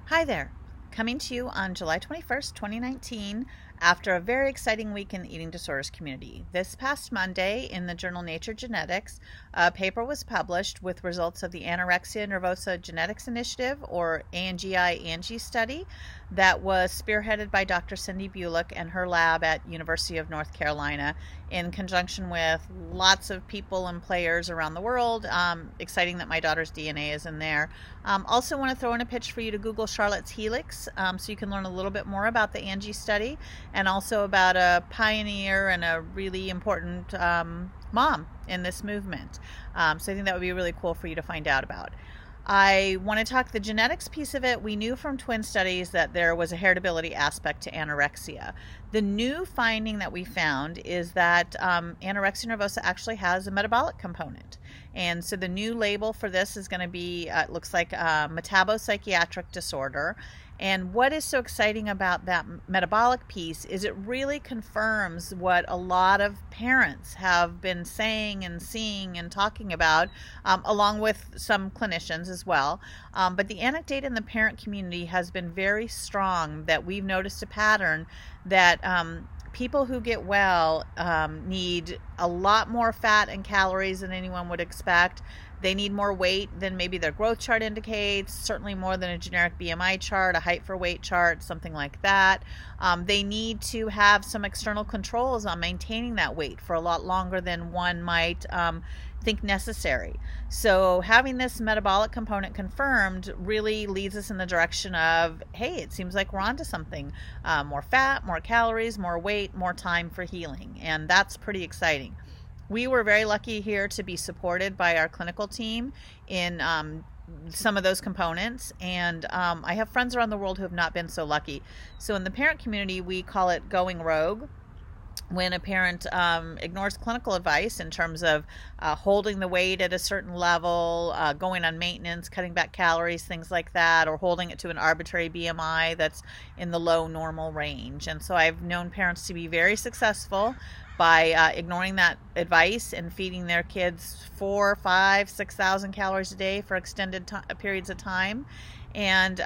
Hi there. Coming to you on July 21st, 2019, after a very exciting week in the eating disorders community. This past Monday in the journal Nature Genetics, a paper was published with results of the Anorexia Nervosa Genetics Initiative, or ANGI study, that was spearheaded by Dr. Cindy Bulick and her lab at University of North Carolina in conjunction with lots of people and players around the world. Exciting that my daughter's DNA is in there. Also want to throw in a pitch for you to Google Charlotte's Helix so you can learn a little bit more about the ANGI study and also about a pioneer and a really important mom in this movement. So I think that would be really cool for you to find out about. I want to talk the genetics piece of it. We knew from twin studies that there was a heritability aspect to anorexia. The new finding that we found is that anorexia nervosa actually has a metabolic component. And so the new label for this is going to be, it looks like a metabo-psychiatric disorder. And what is so exciting about that metabolic piece is it really confirms what a lot of parents have been saying and seeing and talking about, along with some clinicians as well. But the anecdote in the parent community has been very strong that we've noticed a pattern that people who get well need a lot more fat and calories than anyone would expect. They need more weight than maybe their growth chart indicates, certainly more than a generic BMI chart, a height for weight chart, something like that. They need to have some external controls on maintaining that weight for a lot longer than one might think necessary. So having this metabolic component confirmed really leads us in the direction of, hey, it seems like we're onto something. More fat, more calories, more weight, more time for healing. And that's pretty exciting. We were very lucky here to be supported by our clinical team in some of those components, and I have friends around the world who have not been so lucky. So in the parent community, we call it going rogue. When a parent ignores clinical advice in terms of holding the weight at a certain level, going on maintenance, cutting back calories, things like that, or holding it to an arbitrary BMI that's in the low normal range. And so I've known parents to be very successful by ignoring that advice and feeding their kids 4, 5, 6,000 calories a day for extended periods of time. And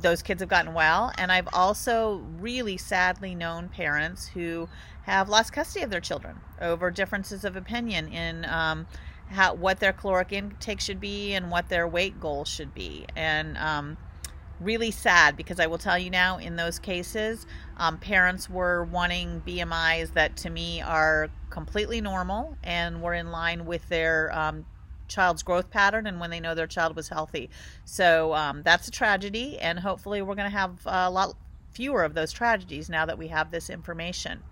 those kids have gotten well. And I've also really sadly known parents who have lost custody of their children over differences of opinion in what their caloric intake should be and what their weight goal should be. And really sad, because I will tell you now, in those cases, parents were wanting BMIs that to me are completely normal and were in line with their child's growth pattern and when they know their child was healthy. So that's a tragedy, and hopefully we're going to have a lot fewer of those tragedies now that we have this information.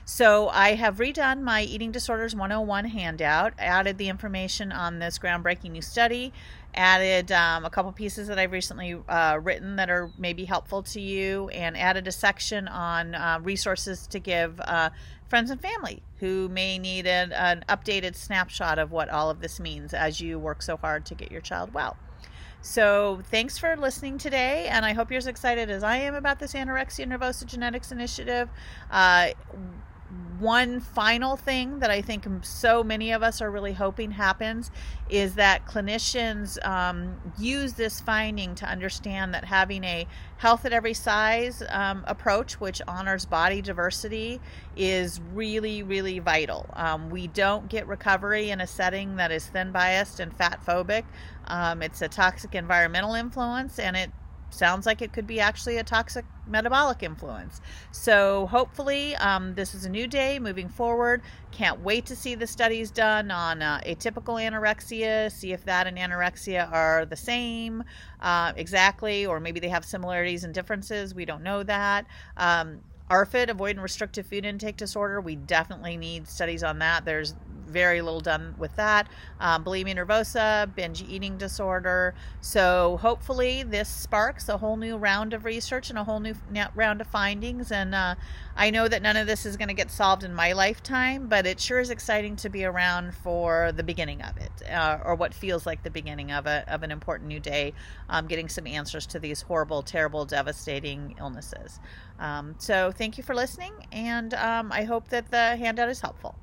So I have redone my Eating Disorders 101 handout, added the information on this groundbreaking new study, added a couple pieces that I've recently written that are maybe helpful to you, and added a section on resources to give friends and family who may need an updated snapshot of what all of this means as you work so hard to get your child well. So thanks for listening today, and I hope you're as excited as I am about this Anorexia Nervosa Genetics Initiative. One final thing that I think so many of us are really hoping happens is that clinicians use this finding to understand that having a health at every size approach, which honors body diversity, is really, really vital. We don't get recovery in a setting that is thin biased and fat phobic. It's a toxic environmental influence, and it sounds like it could be actually a toxic metabolic influence. So hopefully this is a new day moving forward. Can't wait to see the studies done on atypical anorexia, see if that and anorexia are the same exactly, or maybe they have similarities and differences. We don't know that. ARFID, avoid and restrictive food intake disorder, we definitely need studies on that. There's very little done with that. Bulimia nervosa, binge eating disorder. So hopefully this sparks a whole new round of research and a whole new round of findings. And I know that none of this is going to get solved in my lifetime, but it sure is exciting to be around for the beginning of it, or what feels like the beginning of an important new day, getting some answers to these horrible, terrible, devastating illnesses. So thank you for listening, and I hope that the handout is helpful.